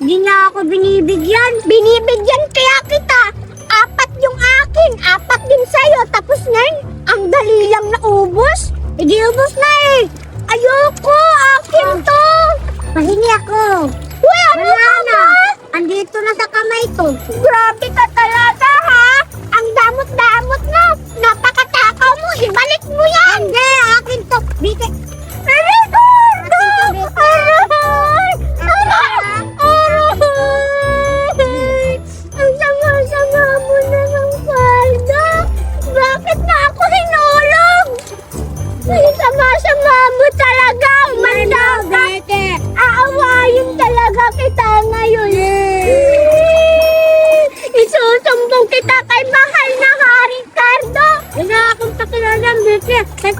Hindi niya ako binibigyan. Binibigyan kaya kita. 4 yung akin, 4 din sa'yo. Tapos ngayon, ang dali lang naubos. Hindi ubos na eh. Ayoko, akin to. Pahingi ako. Uy, ano ka ba? Andito na sa kamay ko. Grabe ka talaga ha. Ang damot-damot mo. Napakatakaw mo. Ibalik mo yan. Hindi, akin to. Bigay. Ricardo! Aray! Aray! Aray! Ang sama-sama mo na ng palda. Bakit na ako hinulog? Ay, sama-sama mo talaga. Umanda ka. Aawayin talaga kita ngayon. Isusumbong kita kay mahal na Ricardo. Wala akong pakialam, Beke. Kahit